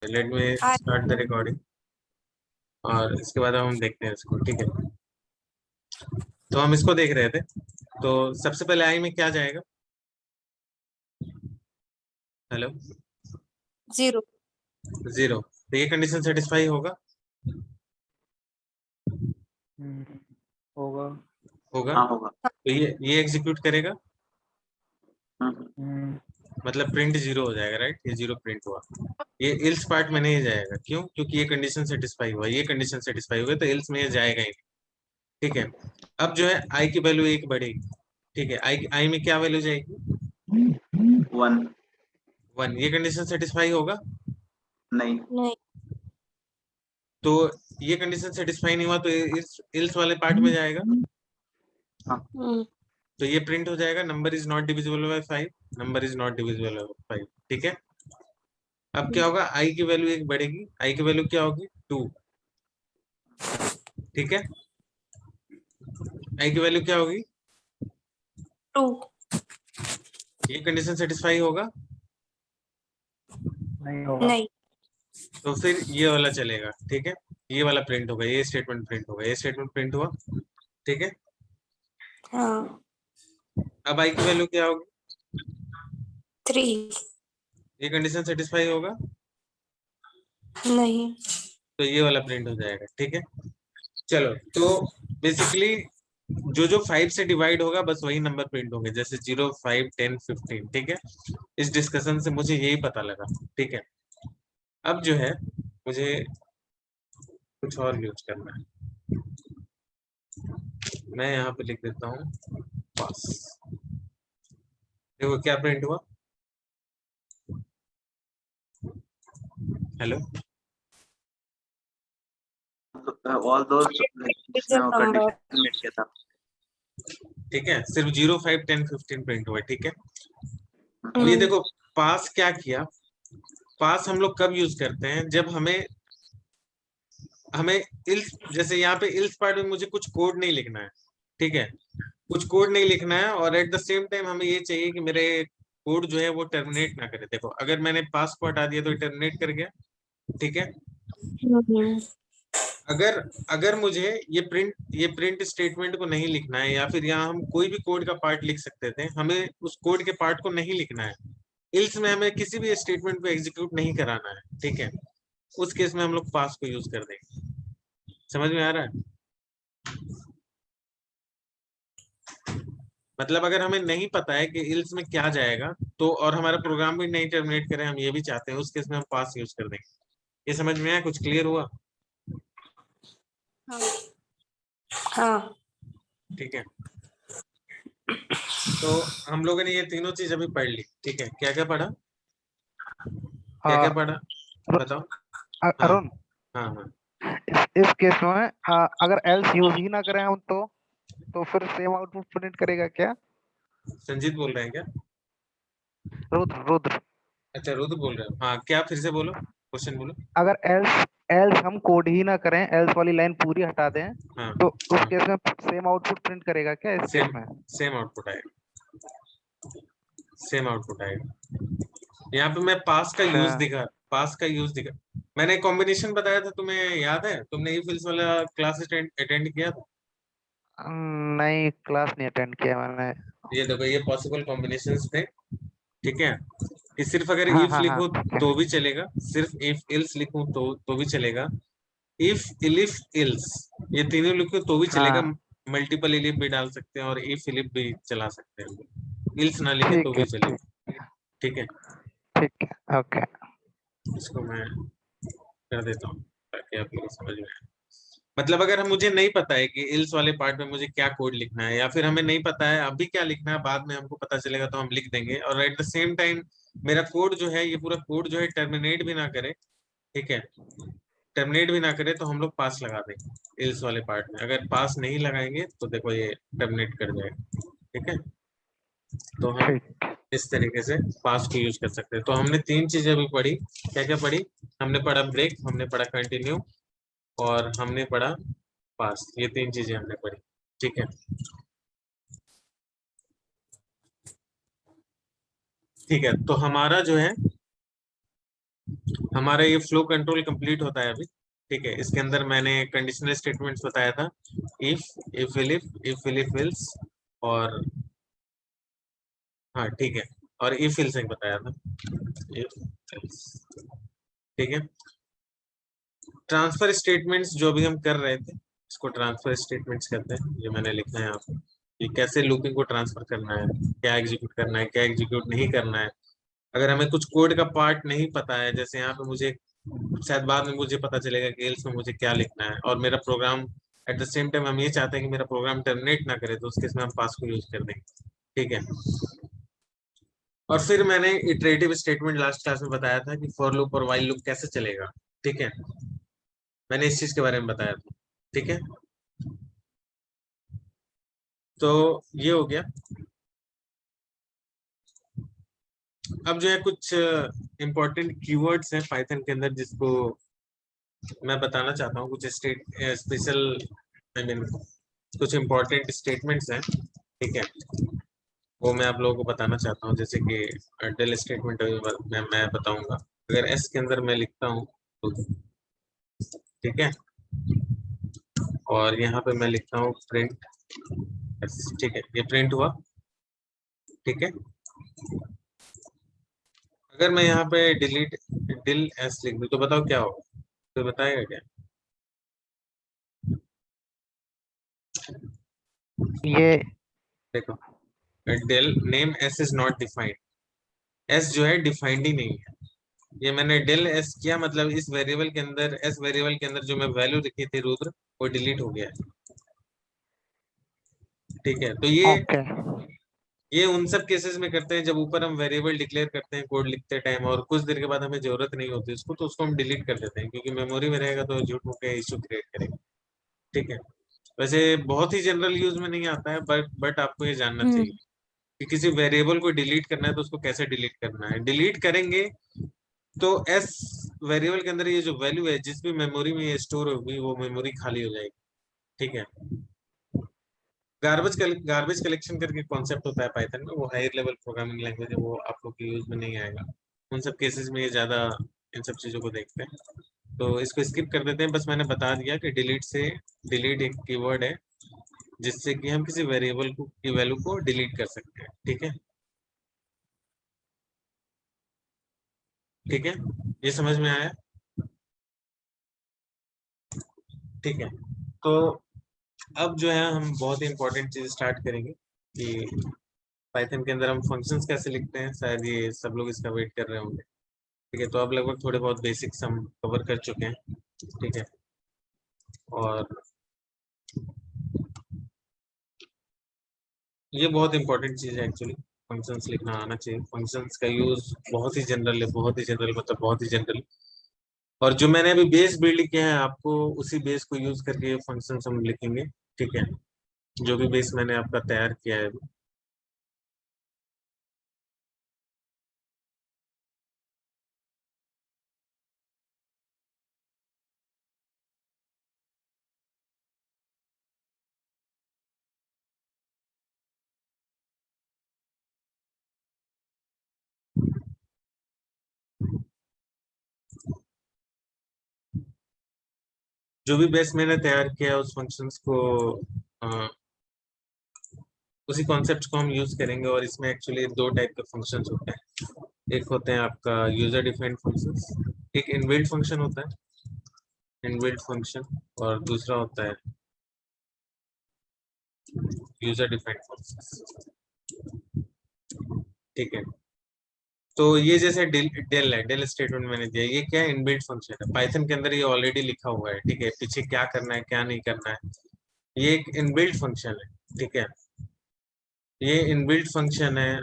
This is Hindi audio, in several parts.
Let me start the recording और इसके बाद हम देखते हैं इसको। ठीक है, तो हम इसको देख रहे थे। तो सबसे पहले आई में क्या जाएगा? हेलो, 0। 0। तो ये कंडीशन सेटिस्फाई होगा? होगा। होगा। हाँ होगा। तो ये एग्जीक्यूट करेगा, हम्म, मतलब प्रिंट 0 हो जाएगा। राइट, ये 0 प्रिंट हुआ। ये इल्स पार्ट में नहीं जाएगा। क्यों? क्योंकि ये कंडीशन सेटिस्फाई हुआ, ये कंडीशन सेटिस्फाई हुआ, तो इल्स में ये जाएगा ही नहीं। ठीक है, अब जो है आई की वैल्यू 1 बढ़ेगी। ठीक है, आई में क्या वैल्यू जाएगी? 1 1। ये कंडीशन सेटिस्फाई होगा? नहीं। नहीं। तो ये कंडीशन सेटिस्फाई नहीं हुआ तो इल्स वाले पार्ट में जाएगा। तो ये प्रिंट हो जाएगा, number is not divisible by 5। Number is not divisible by 5। ठीक है, अब क्या होगा? आई की वैल्यू 1 बढ़ेगी। आई की वैल्यू क्या होगी? 2। ठीक है, आई की वैल्यू क्या होगी? 2। ये कंडीशन सेटिस्फाई होगा? नहीं होगा। नहीं। तो फिर ये वाला चलेगा। ठीक है, ये वाला प्रिंट होगा, ये स्टेटमेंट प्रिंट होगा, ये स्टेटमेंट प्रिंट हुआ। ठीक है, हाँ। अब आई की वैल्यू क्या होगी? 3। ये कंडीशन सेटिस्फाई होगा? नहीं। तो ये वाला प्रिंट हो जाएगा। ठीक है, चलो। तो बेसिकली जो जो 5 से डिवाइड होगा बस वही नंबर प्रिंट होंगे, जैसे 0, 5, 10, 15। ठीक है, इस डिस्कशन से मुझे यही पता लगा। ठीक है, अब जो है मुझे कुछ और यूज करना है। मैं यहाँ पे लिख देता हूँ पास। देखो क्या प्रिंट हुआ। हेलो, ऑल दोस जिसमें वो कंडीशन मेट किया था। ठीक है, सिर्फ 0, 5, 10, 15 प्रिंट हुआ। ठीक है, अब ये देखो पास क्या किया। पास हम लोग कब यूज करते हैं? जब हमें हमें इल्स, जैसे यहाँ पे इल्स पार्ट में मुझे कुछ कोड नहीं लिखना है। ठीक है, कुछ कोड नहीं लिखना है और एट द सेम टाइम हमें ये चाहिए कि मेरे कोड जो है वो टर्मिनेट ना करे। देखो अगर मैंने पास को हटा दिया तो टर्मिनेट कर गया। ठीक है, अगर अगर मुझे ये प्रिंट स्टेटमेंट को नहीं लिखना है, या फिर यहाँ हम कोई भी कोड का पार्ट लिख सकते थे, हमें उस कोड के पार्ट को नहीं लिखना है। इल्स में हमें किसी भी स्टेटमेंट को एग्जीक्यूट नहीं कराना है। ठीक है, उस केस में हम लोग पास को यूज कर देंगे। समझ में आ रहा है? मतलब अगर हमें नहीं पता है कि इल्स में क्या जाएगा, तो और हमारा प्रोग्राम भी नहीं टर्मिनेट करें, हम ये भी चाहते हैं, उस केस में हम पास यूज कर देंगे। ये समझ में आया? कुछ क्लियर हुआ? हाँ। ठीक है, तो हम लोगों ने ये तीनों चीज अभी पढ़ ली। ठीक है, क्या क्या पढ़ा? क्या क्या पढ़ा बताओ। हाँ अरुण, हाँ हाँ, इस केस में अगर एल्स यूज ही ना करें हम तो फिर सेम आउटपुट प्रिंट करेगा क्या? संजीत बोल रहे हैं क्या? रुद्र रुद्र अच्छा, रुद्र बोल रहे हो। हाँ, क्या? फिर से बोलो, क्वेश्चन बोलो। अगर एल्स एल्स हम कोड ही ना करें, एल्स वाली लाइन पूरी हटा दें, हाँ, तो उस केस में सेम आउटपुट प्रिंट करेगा क्या इस केस सेम में? सेम आउटपुट आएगा। सेम आउटपुट आएगा। यहाँ पे मैं पास का यूज दिखा। मैंने कॉम्बिनेशन बताया था, तुम्हें याद है? तुमने ई फिल्स वाला क्लास अटेंड किया था? नहीं, क्लास नहीं अटेंड किया मैंने। ये देखो, ये पॉसिबल कॉम्बिनेशंस थे। ठीक है, कि सिर्फ अगर हाँ इफ हाँ हाँ, लिखो ठीक है। तो भी चलेगा, सिर्फ इफ इल्स लिखूं तो भी चलेगा, इफ इलिफ इल्स ये तीनों लिखो तो भी चलेगा। हाँ, मल्टीपल इलिफ भी डाल सकते हैं और इफ इलिफ भी चला सकते हैं, इल्स ना लिखे तो ठीक भी है। चलेगा। ठीक है, ठीक है, ओके। इसको मैं कर देता हूँ ताकि आप लोग समझ में आए। मतलब अगर हम मुझे नहीं पता है कि इल्स वाले पार्ट में मुझे क्या कोड लिखना है, या फिर हमें नहीं पता है अभी क्या लिखना है, बाद में हमको पता चलेगा तो हम लिख देंगे, और एट द सेम टाइम मेरा कोड जो है, ये पूरा कोड जो है टर्मिनेट भी ना करे। ठीक है, टर्मिनेट भी ना करे तो हम लोग पास लगा देंगे इल्स वाले पार्ट में। अगर पास नहीं लगाएंगे तो देखो ये टर्मिनेट कर जाएगा। ठीक है, तो हम ठीक। इस तरीके से पास को यूज कर सकते हैं। तो हमने तीन चीजें अभी पढ़ी। क्या क्या पढ़ी? हमने पढ़ा ब्रेक, हमने पढ़ा कंटिन्यू, और हमने पढ़ा पास। ये तीन चीजें हमने पढ़ी। ठीक है, ठीक है। तो हमारा जो है हमारा ये फ्लो कंट्रोल कंप्लीट होता है अभी। ठीक है, इसके अंदर मैंने कंडीशनल स्टेटमेंट्स बताया था, इफ विल इफ विल्स, और हाँ ठीक है, और इफ इल्स बताया था, इफ इल्स। ठीक है, ट्रांसफर स्टेटमेंट्स जो भी हम कर रहे थे, इसको ट्रांसफर स्टेटमेंट्स कहते हैं। ये मैंने लिखा है यहाँ पे कि कैसे लूपिंग को ट्रांसफर करना है, क्या एग्जीक्यूट करना है, क्या एग्जीक्यूट नहीं करना है। अगर हमें कुछ कोड का पार्ट नहीं पता है, जैसे यहाँ पे मुझे शायद बाद में मुझे पता चलेगा कि एल्स में मुझे क्या लिखना है, और मेरा program at the same time हम ये चाहते हैं कि मेरा प्रोग्राम टर्मिनेट ना करे, तो उस केस में हम पास को यूज कर देंगे। ठीक है, और फिर मैंने इटरेटिव स्टेटमेंट लास्ट क्लास में बताया था कि फॉर लूप और व्हाइल लूप कैसे चलेगा। ठीक है, मैंने इस चीज के बारे में बताया था। ठीक है, तो ये हो गया। अब जो है कुछ इंपॉर्टेंट कीवर्ड्स हैं पाइथन के अंदर, जिसको मैं बताना चाहता हूँ। कुछ स्पेशल, आई मीन कुछ इंपॉर्टेंट स्टेटमेंट्स हैं। ठीक है, वो मैं आप लोगों को बताना चाहता हूँ। जैसे कि डेल स्टेटमेंट मैं बताऊंगा। अगर एस के अंदर मैं लिखता हूँ तो, ठीक है, और यहाँ पे मैं लिखता हूँ प्रिंट एस। ठीक है, ये प्रिंट हुआ। ठीक है, अगर मैं यहाँ पे डिलीट डिल एस लिख दूँ तो बताओ क्या होगा, तो बताएगा क्या? ये देखो, del name S is not defined, S जो है डिफाइंड ही नहीं है। ये मैंने डेल एस किया, मतलब इस वेरिएबल के अंदर, एस वेरिएबल के अंदर जो मैं वैल्यू लिखी थी रुद्र, वो डिलीट हो गया है। ठीक है, तो ओके। ये उन सब केसेस में करते हैं जब ऊपर हम वेरिएबल डिक्लेयर करते हैं कोड लिखते टाइम, और कुछ देर के बाद हमें जरूरत नहीं होती उसको, तो उसको हम डिलीट कर देते हैं, क्योंकि मेमोरी में रहेगा तो झूठ मूठ के इशू क्रिएट करेगा। ठीक है, वैसे बहुत ही जनरल यूज में नहीं आता है, बट आपको ये जानना चाहिए कि किसी वेरिएबल को डिलीट करना है तो उसको कैसे डिलीट करना है। डिलीट करेंगे तो एस वेरिएबल के अंदर ये जो वैल्यू है, जिस भी मेमोरी में ये स्टोर होगी, वो मेमोरी खाली हो जाएगी। ठीक है, गार्बेज कलेक्शन करके कॉन्सेप्ट होता है पाइथन में, वो हायर लेवल प्रोग्रामिंग लैंग्वेज है, वो आप लोग के यूज में नहीं आएगा। उन सब केसेस में ये ज्यादा इन सब चीजों को देखते हैं, तो इसको स्किप कर देते हैं। बस मैंने बता दिया कि डिलीट एक कीवर्ड है जिससे कि हम किसी वेरिएबल को की वैल्यू को डिलीट कर सकते हैं। ठीक है, ठीक है, ये समझ में आया? ठीक है, तो अब जो है हम बहुत ही इंपॉर्टेंट चीज स्टार्ट करेंगे कि पाइथन के अंदर हम फंक्शंस कैसे लिखते हैं। शायद ये सब लोग इसका वेट कर रहे होंगे। ठीक है, तो अब लगभग थोड़े बहुत बेसिक्स हम कवर कर चुके हैं। ठीक है, और ये बहुत इंपॉर्टेंट चीज है एक्चुअली, फंक्शंस लिखना आना चाहिए। फंक्शंस का यूज बहुत ही जनरल है, बहुत ही जनरल, मतलब बहुत ही जनरल। और जो मैंने अभी बेस बिल्ड किया है, आपको उसी बेस को यूज करके फंक्शंस हम लिखेंगे। ठीक है, जो भी बेस मैंने आपका तैयार किया है। जो भी बेस मैंने तैयार किया है, उस फंक्शंस को उसी कॉन्सेप्ट को हम यूज करेंगे। और इसमें एक्चुअली दो टाइप के फंक्शंस होते हैं। एक होते हैं आपका यूजर डिफाइंड फंक्शंस, एक इनबिल्ट फंक्शन होता है, इनबिल्ट फंक्शन, और दूसरा होता है यूजर डिफाइंड फंक्शंस। ठीक है, तो ये जैसे डेल है, डेल स्टेटमेंट मैंने दिया, ये क्या है? इनबिल्ट फंक्शन है पाइथन के अंदर, ये ऑलरेडी लिखा हुआ है। ठीक है, पीछे क्या करना है क्या नहीं करना है, ये एक इनबिल्ट फंक्शन है। ठीक है, ये इनबिल्ट फंक्शन है।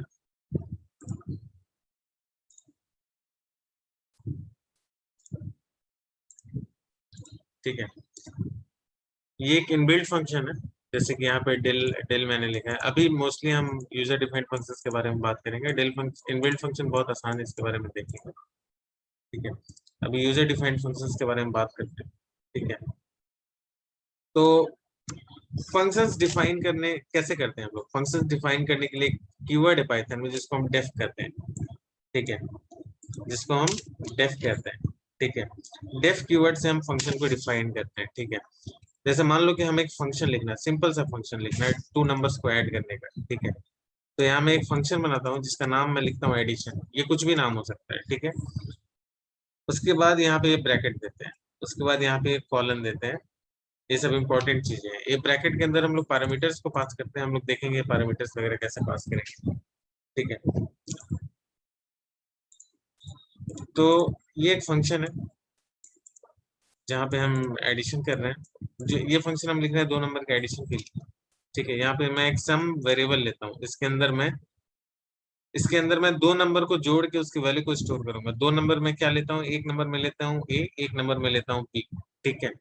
ठीक है, ये एक इनबिल्ट फंक्शन है। जैसे कि यहाँ पे डेल डेल मैंने लिखा है। अभी मोस्टली हम यूजर डिफाइंड फंक्शंस के बारे में बात करेंगे। डेल फंक्शन, इनबिल्ट फंक्शन बहुत आसान है, इसके बारे में देखेंगे। ठीक है, अभी यूजर डिफाइंड फंक्शंस के बारे में बात करते हैं। ठीक है, तो फंक्शंस डिफाइन करने कैसे करते हैं हम लोग? फंक्शंस डिफाइन करने के लिए कीवर्ड है पाइथन में जिसको हम डेफ कहते हैं। ठीक है, जिसको हम डेफ कहते हैं, ठीक है। डेफ कीवर्ड से हम फंक्शन को डिफाइन करते हैं, ठीक है। जैसे मान लो कि हमें एक फंक्शन लिखना है, सिंपल सा फंक्शन लिखना है 2 नंबर्स को ऐड करने का, ठीक है। तो यहाँ मैं एक फंक्शन बनाता हूँ जिसका नाम मैं लिखता हूँ एडिशन, ये कुछ भी नाम हो सकता है, ठीक है। उसके बाद यहाँ पे ये ब्रैकेट देते हैं, उसके बाद यहाँ पे कॉलन देते हैं। ये सब इंपॉर्टेंट चीजें हैं। ये ब्रैकेट के अंदर हम लोग पैरामीटर्स को पास करते हैं, हम लोग देखेंगे पैरामीटर्स वगैरह कैसे पास करेंगे, ठीक है। तो ये एक फंक्शन है जहाँ पे हम एडिशन कर रहे हैं, जो ये फंक्शन हम लिख रहे हैं 2 नंबर के एडिशन के लिए, ठीक है। यहाँ पे मैं एक सम वेरिएबल लेता हूँ, इसके अंदर मैं 2 नंबर को जोड़ के उसकी वैल्यू को स्टोर करूंगा। 2 नंबर में क्या लेता हूँ, एक नंबर में लेता हूँ ए, एक नंबर में लेता हूँ बी, ठीक है।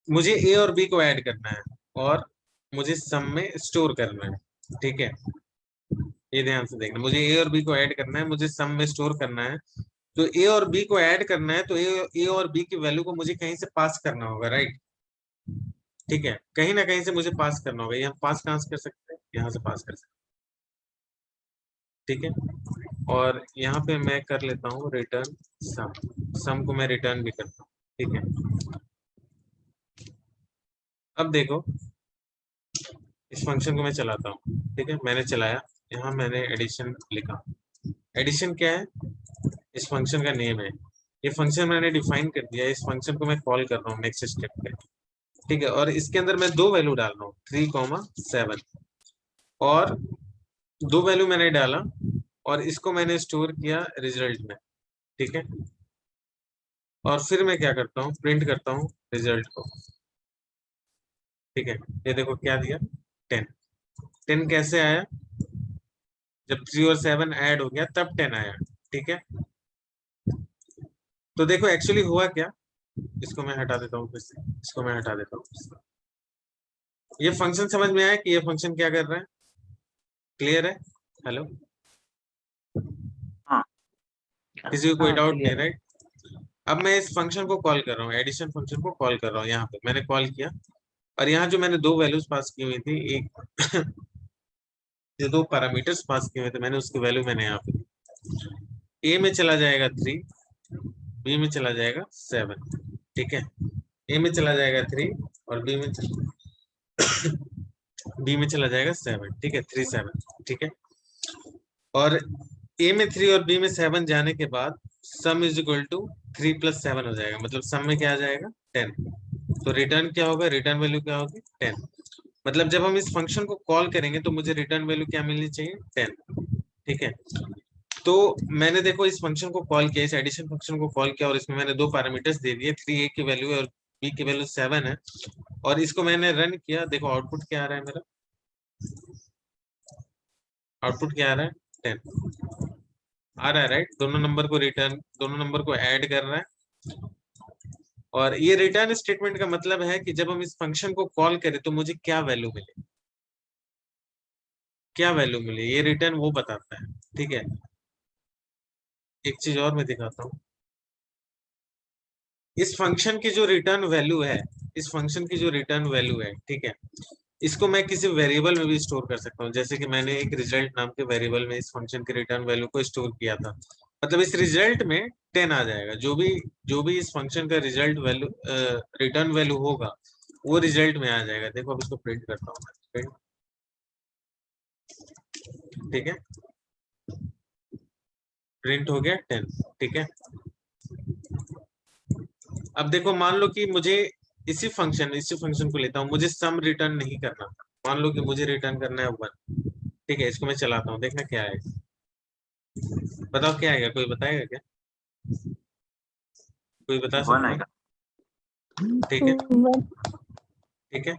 मुझे ए और बी को ऐड करना है और मुझे सम में स्टोर करना है, ठीक है। ये ध्यान से देखना, मुझे ए और बी को ऐड करना है, मुझे सम में स्टोर करना है। तो ए और बी को ऐड करना है तो ए और बी की वैल्यू को मुझे कहीं से पास करना होगा, राइट, ठीक है। कहीं ना कहीं से मुझे पास करना होगा। यहाँ पास कहाँ से कर सकते हैं, यहाँ से पास कर सकते हैं, ठीक है। और यहाँ पे मैं कर लेता हूँ रिटर्न सम, सम को मैं रिटर्न भी करता हूँ, ठीक है। अब देखो इस फंक्शन को मैं चलाता हूँ, ठीक है। मैंने चलाया, यहाँ मैंने एडिशन लिखा। एडिशन क्या है, इस फंक्शन का नेम है। ये फंक्शन मैंने डिफाइन कर दिया, इस फंक्शन को मैं कॉल कर रहा हूँ नेक्स्ट स्टेप पे, ठीक है। और इसके अंदर मैं 2 वैल्यू डाल रहा हूँ 3, 7, और 2 वैल्यू मैंने डाला और इसको मैंने स्टोर किया रिजल्ट में, ठीक है। और फिर मैं क्या करता हूँ, प्रिंट करता हूँ रिजल्ट को, ठीक है। ये देखो क्या दिया, 10। 10 कैसे आया, जब 3 और 7 ऐड हो गया तब 10 आया, ठीक है। तो देखो एक्चुअली हुआ क्या, इसको मैं हटा देता हूँ फिर से, इसको मैं हटा देता हूँ। ये फंक्शन समझ में आया कि ये फंक्शन क्या कर रहा है, क्लियर है, हेलो, हाँ किसी को कोई हाँ डाउट नहीं, क्लियर है। राइट। अब मैं इस फंक्शन को कॉल कर रहा हूँ, एडिशन फंक्शन को कॉल कर रहा हूँ, यहाँ पे मैंने कॉल किया और यहाँ जो मैंने 2 वैल्यूज पास की हुई थी, एक जो 2 पैरामीटर्स पास किए हुए थे मैंने, उसकी वैल्यू मैंने यहाँ पे ए में चला जाएगा 3, बी में चला जाएगा 7, ठीक है। ए में चला जाएगा 3 और बी में चला जाएगा 7, ठीक है, 3 7, ठीक है। और ए में 3 और बी में 7 जाने के बाद सम इज इक्वल टू 3 + 7 हो जाएगा, मतलब सम में क्या आ जाएगा 10। तो रिटर्न क्या होगा, रिटर्न वैल्यू क्या होगी 10। मतलब जब हम इस फंक्शन को कॉल करेंगे तो मुझे रिटर्न वैल्यू क्या मिलनी चाहिए 10, ठीक है। तो मैंने देखो इस फंक्शन को कॉल किया, इस एडिशन फंक्शन को कॉल किया और इसमें मैंने 2 पैरामीटर्स दे दिए, 3 ए की वैल्यू है और बी की वैल्यू 7 है। और इसको मैंने रन किया, देखो आउटपुट क्या आ रहा है मेरा, आउटपुट क्या आ रहा है 10 आ रहा है, राइट। दोनों नंबर को ऐड कर रहा है। और ये रिटर्न स्टेटमेंट का मतलब है कि जब हम इस फंक्शन को कॉल करें तो मुझे क्या वैल्यू मिले, क्या वैल्यू मिले, ये रिटर्न वो बताता है, ठीक है। एक चीज और मैं दिखाता हूँ, इस फंक्शन की जो रिटर्न वैल्यू है, इस फंक्शन की जो रिटर्न वैल्यू है, ठीक है, इसको मैं किसी वेरिएबल में भी स्टोर कर सकता हूँ। जैसे कि मैंने एक रिजल्ट नाम के वेरिएबल में इस फंक्शन के रिटर्न वैल्यू को स्टोर किया था, मतलब इस रिजल्ट में 10 आ जाएगा। जो भी इस फंक्शन का रिजल्ट वैल्यू रिटर्न वैल्यू होगा वो रिजल्ट में आ जाएगा। देखो अब इसको प्रिंट करता हूँ मैं, ठीक है, प्रिंट हो गया 10, ठीक है। अब देखो मान लो कि मुझे इसी फंक्शन को लेता हूँ, मुझे सम रिटर्न नहीं करना था, मान लो कि मुझे रिटर्न करना है 1, ठीक है। इसको मैं चलाता हूँ, देखना क्या आएगा, बताओ क्या आएगा, कोई बताएगा क्या, कोई बता 1 सकता है, आएगा। ठीक है, 1 ठीक है।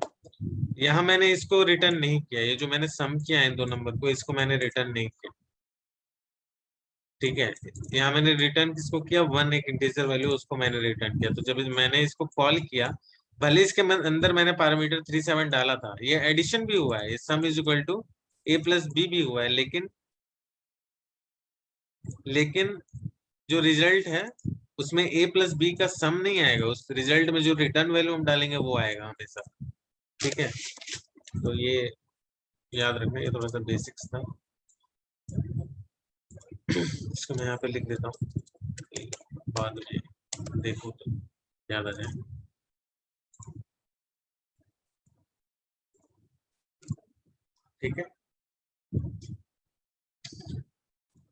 यहाँ मैंने इसको रिटर्न नहीं किया, ये जो मैंने सम किया है इन 2 नंबर को, इसको मैंने रिटर्न नहीं किया, ठीक है। यहाँ मैंने रिटर्न किसको किया 1, एक इंटीजर वैल्यू, उसको मैंने रिटर्न किया। तो जब मैंने इसको कॉल किया, भले इसके अंदर मैंने पैरामीटर 3 7 डाला था, ये एडिशन भी हुआ है, sum is equal to a + b भी हुआ है, लेकिन जो रिजल्ट है उसमें a + b का सम नहीं आएगा, उस रिजल्ट में जो रिटर्न वैल्यू हम डालेंगे वो आएगा हमेशा, ठीक है। तो ये याद रखना, ये थोड़ा सा बेसिक्स था। इसको मैं यहाँ पे लिख देता हूँ, बाद में देखो तो याद आ जाए। ठीक है,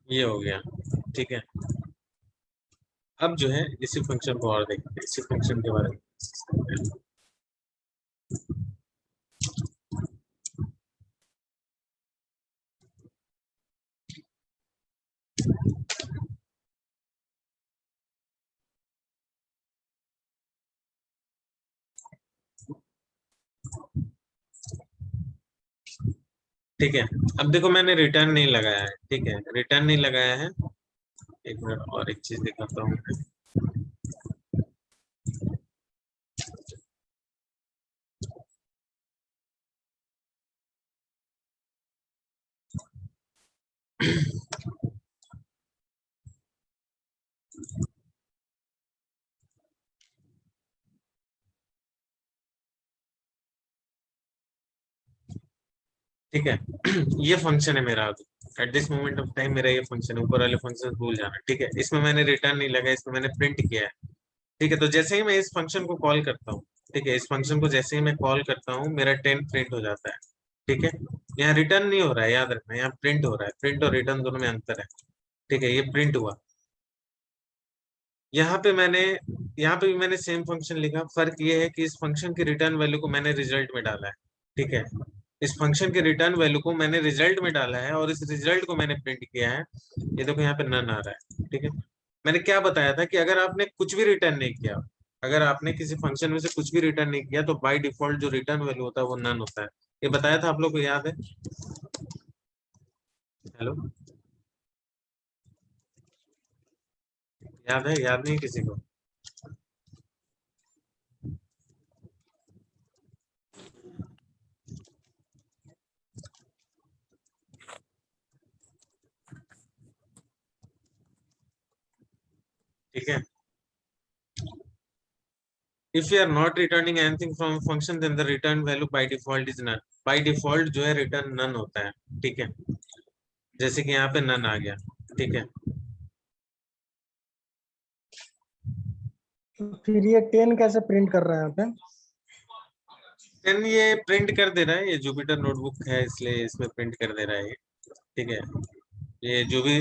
ये हो गया। ठीक है, अब जो है इसी फंक्शन को और देखते हैं, इसी फंक्शन के बारे में। ठीक है, अब देखो मैंने रिटर्न नहीं लगाया है। ठीक है, रिटर्न नहीं लगाया है। एक मिनट और एक चीज दिखाता हूँ। ठीक है, ये फंक्शन है मेरा। At this moment of time मेरा ये फंक्शन है, ऊपर वाले फंक्शन भूल जाना। ठीक है, इसमें मैंने रिटर्न नहीं लगाया, इसमें मैंने प्रिंट किया है। ठीक है, तो जैसे ही मैं इस फंक्शन को कॉल करता हूँ, ठीक है, इस फंक्शन को जैसे ही मैं कॉल करता हूँ, मेरा 10 प्रिंट हो जाता है। ठीक है, यहाँ रिटर्न नहीं हो रहा है, याद रखना, यहाँ प्रिंट हो रहा है। प्रिंट और रिटर्न दोनों में अंतर है। ठीक है, ये प्रिंट हुआ। यहाँ पे मैंने, यहाँ पे भी मैंने सेम फंक्शन लिखा। फर्क ये है कि इस फंक्शन की रिटर्न वैल्यू को मैंने रिजल्ट में डाला है। ठीक है, इस फंक्शन के रिटर्न वैल्यू को मैंने रिजल्ट में डाला है और इस रिजल्ट को मैंने प्रिंट किया है। ये देखो यहाँ पे नन आ रहा है। ठीक है, मैंने क्या बताया था कि अगर आपने कुछ भी रिटर्न नहीं किया, अगर आपने किसी फंक्शन में से कुछ भी रिटर्न नहीं किया, तो बाय डिफॉल्ट जो रिटर्न वैल्यू होता है वो नन होता है। ये बताया था आप लोग को, याद है? हेलो, याद है? याद नहीं किसी को? ठीक है, if you are not returning anything from a function, then the return value by default is none. By default जो है रिटर्न नन होता है। ठीक है, जैसे कि यहाँ पे नन आ गया। ठीक है, तो फिर ये 10 कैसे प्रिंट कर रहा है यहाँ पे? देन ये प्रिंट कर दे रहा है, ये जुपिटर नोटबुक है इसलिए इसमें प्रिंट कर दे रहा है ये। ठीक है, ये जो भी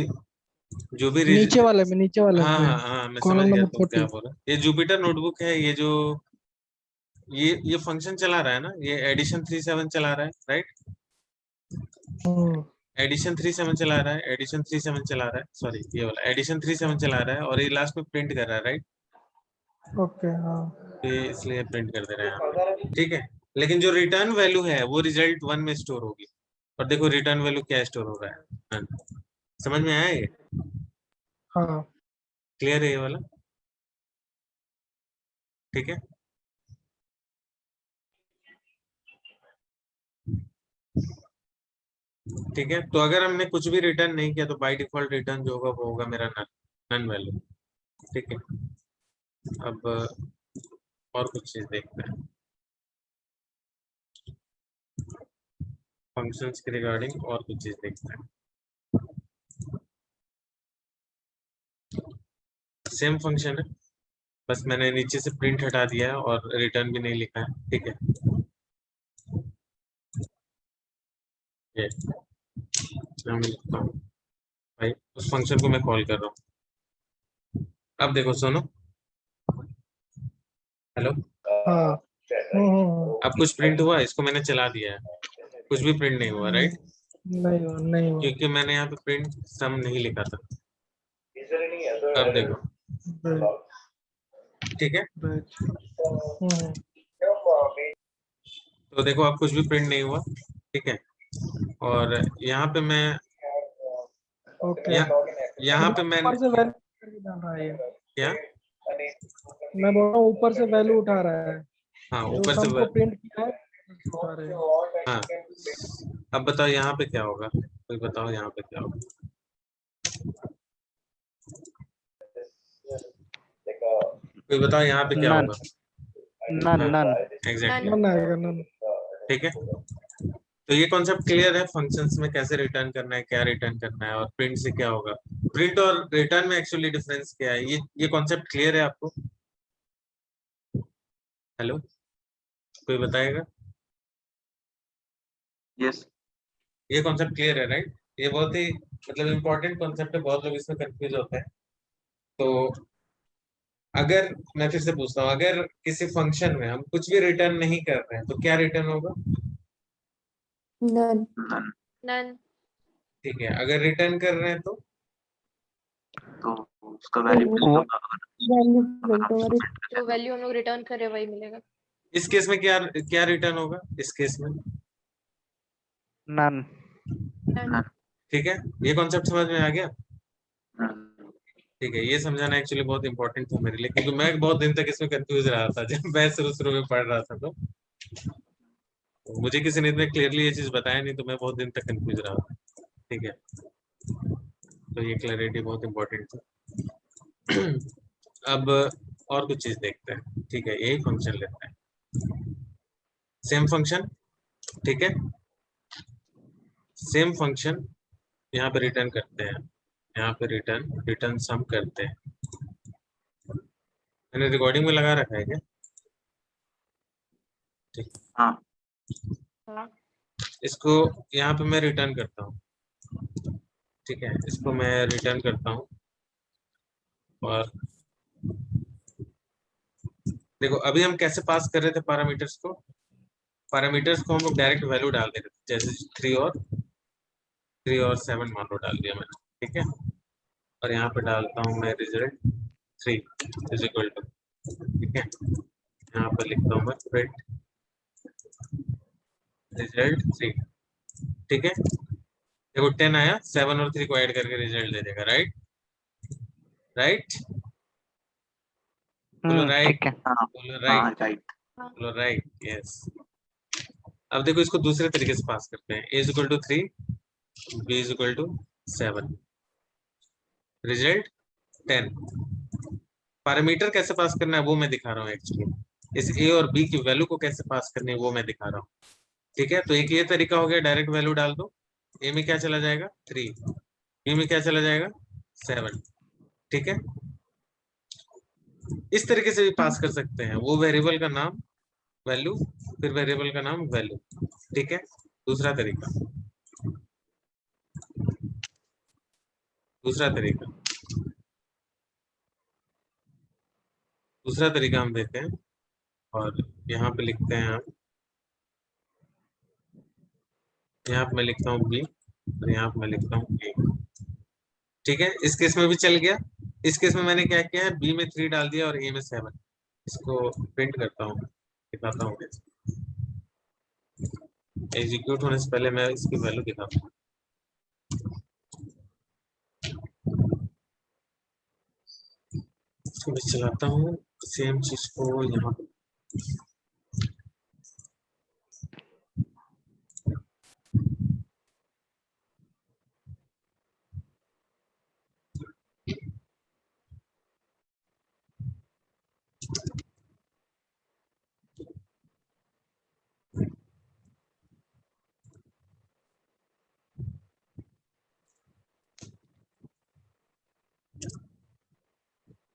नीचे वाले हाँ में हाँ हाँ, मैं समझ कॉलम गया नंबर तुम क्या 40। बोल रहे हो। ये जुपिटर नोटबुक है, ये जो ये फंक्शन चला रहा है ना, ये एडिशन 37 चला रहा है, राइट? एडिशन 37 चला रहा है, एडिशन 37 चला रहा है, सॉरी ये वाला एडिशन 37 चला रहा है, और ये लास्ट में प्रिंट कर रहा है, राइट? ओके, हाँ। ये इसलिए प्रिंट कर दे रहा है यहाँ पे। ठीक है, लेकिन जो रिटर्न वैल्यू है वो रिजल्ट 1 में स्टोर होगी। और देखो रिटर्न वैल्यू क्या स्टोर हो रहा है। हाँ, समझ में आया ये? हाँ, क्लियर है ये वाला? ठीक है, ठीक है, तो अगर हमने कुछ भी रिटर्न नहीं किया तो बाय डिफॉल्ट रिटर्न जो होगा वो होगा मेरा नन, नन वैल्यू। ठीक है, अब और कुछ चीज देखते हैं फंक्शंस के रिगार्डिंग, और कुछ चीज देखते हैं। सेम फंक्शन है, बस मैंने नीचे से प्रिंट हटा दिया है और रिटर्न भी नहीं लिखा है। ठीक है, ये मैं लिखता हूँ भाई, उस फंक्शन को मैं कॉल कर रहा हूँ। अब देखो सुनो, हेलो, हाँ। अब कुछ प्रिंट हुआ, इसको मैंने चला दिया है, कुछ भी प्रिंट नहीं हुआ, राइट? नहीं हुआ। क्योंकि मैंने यहाँ पे प्रिंट सम नहीं लिखा था। अब देखो, ठीक है, तो देखो अब कुछ भी प्रिंट नहीं हुआ। ठीक है, और यहाँ पे मैं ओके। यहाँ पे मैं ऊपर से वैल्यू डाल रहा है ये। क्या, मैं बोल रहा हूँ ऊपर से वैल्यू उठा रहा है। हाँ जो ऊपर से सम को प्रिंट किया है उठा रहे हैं। हाँ, अब बताओ यहाँ पे क्या होगा, कोई बताओ यहाँ पे क्या होगा? कोई बताओ यहाँ पे क्या नन होगा? नन नन एग्जैक्टली, नन आएगा, नन। ठीक है, तो ये कॉन्सेप्ट क्लियर है, फंक्शंस में कैसे रिटर्न करना है, क्या रिटर्न करना है, और प्रिंट से क्या होगा। प्रिंट और रिटर्न में एक्चुअली डिफरेंस क्या है, ये कॉन्सेप्ट क्लियर है आपको? हेलो, कोई बताएगा? यस। ये कॉन्सेप्ट क्लियर है राइट? ये बहुत ही मतलब इम्पोर्टेंट कॉन्सेप्ट है, बहुत लोग इसमें कंफ्यूज होते हैं। तो अगर मैं फिर से पूछता हूँ, अगर किसी फंक्शन में हम कुछ भी रिटर्न नहीं कर रहे हैं तो क्या रिटर्न होगा? none, none. नन। ठीक है, अगर रिटर्न कर रहे हैं तो तो उसका वैल्यू प्रिंट वो- होगा। value अगर print आप होगा, उसको print जो वैल्यू हम लोग रिटर्न कर रहे हैं वही मिलेगा। इस केस में क्या क्या रिटर्न होगा इस केस में? none। नन। ठीक है, ये कॉन्सेप्ट समझ में आ गया? नन। ठीक है, ये समझाना एक्चुअली बहुत इंपॉर्टेंट था मेरे लिए, क्योंकि मैं बहुत दिन तक इसमें कंफ्यूज रहा था जब मैं शुरू में पढ़ रहा था। तो मुझे किसी ने इतने क्लियरली ये चीज बताया नहीं, तो मैं बहुत दिन तक कंफ्यूज रहा था। ठीक है, तो ये क्लैरिटी बहुत इंपॉर्टेंट थी। अब और कुछ चीज देखते हैं। ठीक है, यही फंक्शन लेते हैं, सेम फंक्शन। ठीक है, सेम फंक्शन यहाँ पे रिटर्न करते हैं, यहाँ पे रिटर्न रिटर्न सम करते हैं। मैंने रिकॉर्डिंग में लगा रखा है क्या? ठीक, हाँ। हाँ। इसको यहाँ पे मैं रिटर्न करता हूँ। ठीक है, इसको मैं रिटर्न करता हूँ। और देखो अभी हम कैसे पास कर रहे थे पैरामीटर्स को? पैरामीटर्स को हम लोग डायरेक्ट वैल्यू डाल दे रहे थे, जैसे 3 और 7 मान लो डाल दिया मैंने। ठीक है, और यहाँ पे डालता हूँ मैं रिजल्ट 3 इज इक्वल टू, ठीक है, यहाँ पे लिखता हूँ मैं प्रिंट रिजल्ट 3। ठीक है, देखो 10 आया, 7 और 3 को ऐड करके रिजल्ट दे देगा। राइट राइट, बोलो राइट, ठीक है। हाँ। बोलो हाँ राइट, राइट। बोलो राइट, यस। अब देखो इसको दूसरे तरीके से पास करते हैं, a is equal to 3, b is equal to 7, result 10। Parameter कैसे पास करना है वो मैं दिखा रहा हूँ एक्चुअली। इस a और b की वैल्यू को कैसे पास करनी है वो मैं दिखा रहा हूँ। ठीक है, तो एक ये तरीका हो गया, डायरेक्ट वैल्यू डाल दो। a में क्या चला जाएगा 3, b में क्या चला जाएगा 7। ठीक है, इस तरीके से भी पास कर सकते हैं, वो वेरिएबल का नाम वैल्यू, फिर वेरिएबल का नाम वैल्यू। ठीक है, दूसरा तरीका, दूसरा तरीका, दूसरा तरीका हम देते हैं। और यहाँ पे लिखते हैं हम, यहाँ पे मैं लिखता हूँ b और यहाँ पे मैं लिखता हूँ a। ठीक है, इस केस में भी चल गया। इस केस में मैंने क्या किया है, b में 3 डाल दिया और a में 7। इसको प्रिंट करता हूँ, दिखाता हूँ। एग्जीक्यूट होने से पहले मैं इसकी वैल्यू दिखाता हूँ। इसको मैं चलाता हूँ, सेम चीज को यहाँ पे।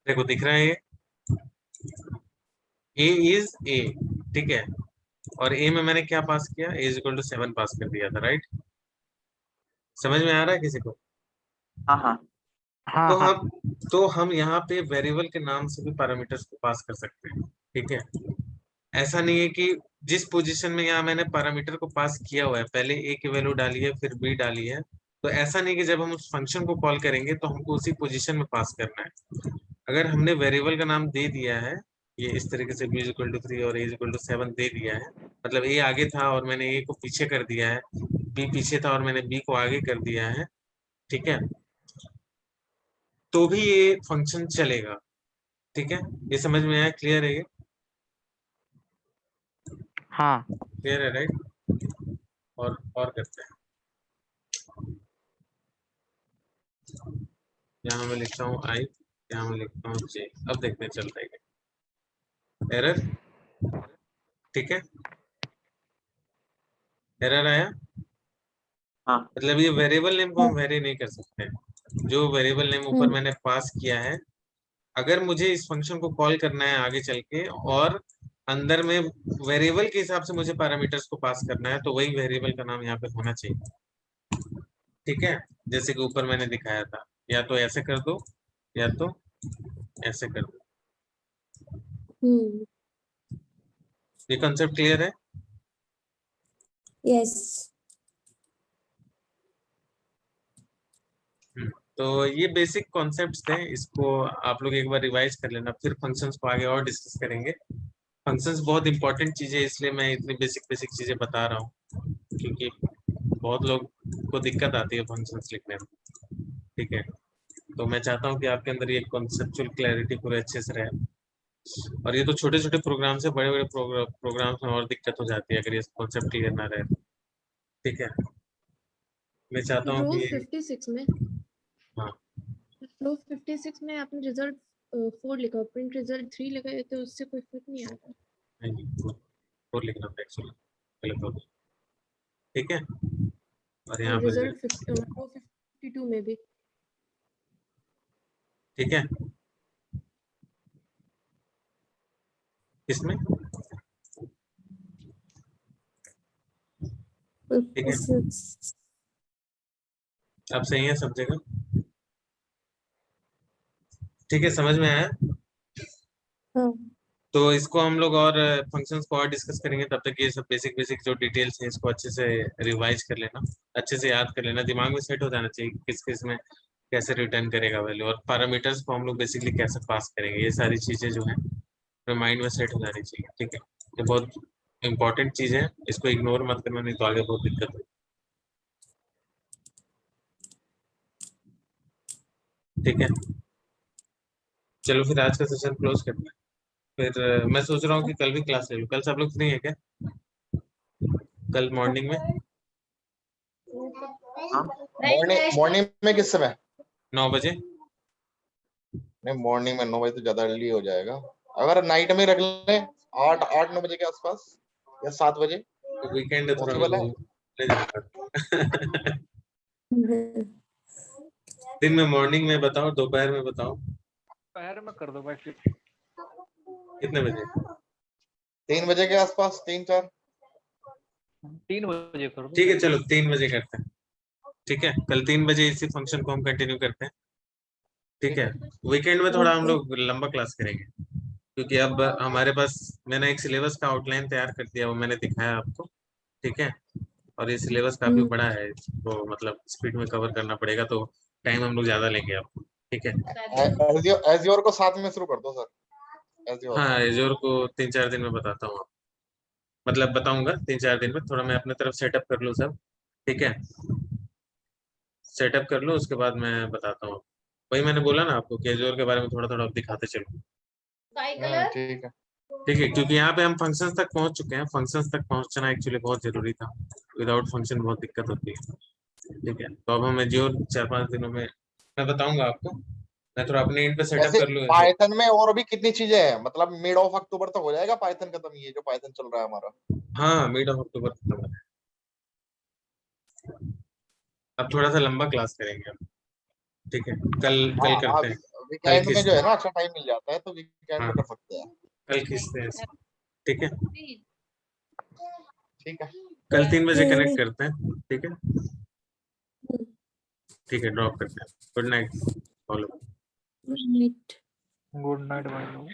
देखो दिख रहा है ये a इज a। ठीक है, और a में मैंने क्या पास किया, a इज इक्वल टू 7 पास कर दिया था। राइट, समझ में आ रहा है किसी को? हाँ हाँ। हाँ तो हाँ। हम यहाँ पे वेरिएबल के नाम से भी पैरामीटर्स को पास कर सकते हैं। ठीक है, ऐसा नहीं है कि जिस पोजीशन में यहाँ मैंने पैरामीटर को पास किया हुआ है, पहले a की वैल्यू डाली है फिर b डाली है, तो ऐसा नहीं कि जब हम उस फंक्शन को कॉल करेंगे तो हमको उसी पोजीशन में पास करना है। अगर हमने वेरिएबल का नाम दे दिया है, ये इस तरीके से b इज इक्वल टू 3 और a इज इक्वल टू 7 दे दिया है, मतलब a आगे था और मैंने a को पीछे कर दिया है, b पीछे था और मैंने b को आगे कर दिया है। ठीक है, तो भी ये फंक्शन चलेगा। ठीक है, ये समझ में आया? क्लियर है ये? हाँ। क्लियर है राइट? और करते हैं, यहाँ मैं लिखता हूँ i, यहाँ मैं लिखता हूँ j। अब देखते हैं चलता है क्या एरर। ठीक है, एरर आया, हाँ। मतलब ये वेरिएबल नेम को हम वेरी नहीं कर सकते। जो वेरिएबल नेम ऊपर मैंने पास किया है, अगर मुझे इस फंक्शन को कॉल करना है आगे चल के और अंदर में वेरिएबल के हिसाब से मुझे पैरामीटर्स को पास करना है, तो वही वेरिएबल का नाम यहाँ पे होना चाहिए। ठीक है, जैसे कि ऊपर मैंने दिखाया था, या तो ऐसे कर दो या तो ऐसे कर दो। ये कंसेप्ट क्लियर है? यस। तो ये बेसिक कॉन्सेप्ट्स थे, इसको आप लोग एक बार रिवाइज कर लेना, फिर फंक्शंस को आगे और डिस्कस करेंगे। फंक्शंस बहुत इंपॉर्टेंट चीज़ है, इसलिए मैं इतनी बेसिक बेसिक चीज़ें बता रहा हूँ, क्योंकि बहुत लोग को दिक्कत आती है फंक्शंस लिखने में। ठीक है, तो मैं चाहता हूँ कि आपके अंदर ये कॉन्सेप्चुअल क्लैरिटी पूरे अच्छे से रहे। और ये तो छोटे छोटे प्रोग्राम से बड़े बड़े प्रोग्राम्स में और दिक्कत हो जाती है अगर ये कॉन्सेप्ट क्लियर ना रहे। ठीक है, मैं चाहता हूँ रो कि 56 में हाँ, रो 56 में आपने रिजल्ट 4 लिखा, प्रिंट रिजल्ट 3 लिखा है, तो उससे कोई फर्क नहीं आता। नहीं, और लिखना था एक्चुअली, गलत हो गया। ठीक है, और यहाँ पर रिजल्ट रो 52 में भी। ठीक है, इसमें ठीक है, अब सही है सब जगह? ठीक है, समझ में आया? तो इसको हम लोग और फंक्शंस को और डिस्कस करेंगे, तब तक ये सब बेसिक बेसिक जो डिटेल्स हैं इसको अच्छे से रिवाइज कर लेना, अच्छे से याद कर लेना, दिमाग में सेट हो जाना चाहिए किस किस में कैसे रिटर्न करेगा वैल्यू, और पैरामीटर्स को हम लोग बेसिकली कैसे पास करेंगे, ये सारी चीजें जो है माइंड में सेट हो जानी चाहिए। ठीक है, ये बहुत इंपॉर्टेंट चीज है, इसको इग्नोर मत करना, नहीं तो आगे बहुत दिक्कत होगी। ठीक है, चलो फिर आज का सेशन क्लोज करते हैं। फिर मैं सोच रहा हूँ कि कल भी क्लास ले लूँ। कल सब लोग फ्री है क्या? कल मॉर्निंग में मॉर्निंग में किस समय? 9 बजे। नहीं, मॉर्निंग में 9 बजे तो ज्यादा अर्ली हो जाएगा। अगर नाइट में रख लें 8-9 बजे के आसपास या 7 बजे, तो वीकेंड है, थोड़ा पॉसिबल है? ले जाता। दिन में मॉर्निंग में बताओ, दोपहर में बताओ, दोपहर में कर दो भाई फिर। कितने बजे? 3 बजे के आसपास, 3-4। 3 बजे कर दो। ठीक है, चलो 3 बजे करते हैं। ठीक है, कल 3 बजे इसी फंक्शन को हम कंटिन्यू करते हैं। ठीक है, वीकेंड में थोड़ा हम लोग लंबा क्लास करेंगे, क्योंकि अब हमारे पास मैंने एक सिलेबस का आउटलाइन तैयार कर दिया, वो मैंने दिखाया आपको। ठीक है, और ये सिलेबस काफी बड़ा है, तो मतलब स्पीड में कवर करना पड़ेगा, तो टाइम हम लोग ज्यादा लेंगे आपको। ठीक है, एज़्योर को साथ में शुरू कर दो सर। एज़्योर हाँ, एजोर को 3-4 दिन में बताता हूँ, मतलब बताऊंगा 3-4 दिन में, थोड़ा मैं अपने तरफ सेटअप कर लूँ सब। ठीक है, सेटअप कर लो, उसके बाद मैं बताता हूँ। वही मैंने बोला ना आपको कि एजोर के बारे में थोड़ा थोड़ा दिखाते चलो। ठीक है। ठीक है, क्योंकि यहाँ पे हम फंक्शंस तक पहुंच चुके हैं, फंक्शंस तक पहुंचना एक्चुअली बहुत जरूरी था, विदाउट फंक्शन बहुत दिक्कत होती है। ठीक है, तो अब हम एजोर 4-5 दिनों में मैं बताऊंगा आपको, मैं थोड़ा अपने एंड पे सेटअप ऐसे कर लूँ। पाइथन में और भी कितनी चीजें हैं? मतलब मिड ऑफ अक्टूबर तक हो जाएगा पाइथन खत्म, ये जो पाइथन चल रहा है हमारा? हाँ, मिड ऑफ अक्टूबर खत्म है। अब थोड़ा सा लंबा क्लास करेंगे अब। ठीक है, कल कल हाँ, करते हैं, कल वीकेंड में जो खींचते है हैं। ना अच्छा टाइम मिल जाता है, तो वीकेंड हाँ, में कर सकते हैं। कल खींचते हैं इसको। ठीक है, ठीक है। कल 3 बजे कनेक्ट करते हैं। ठीक है, ठीक है, ड्रॉप करते हैं। Good night follow. Good night भाई लोग।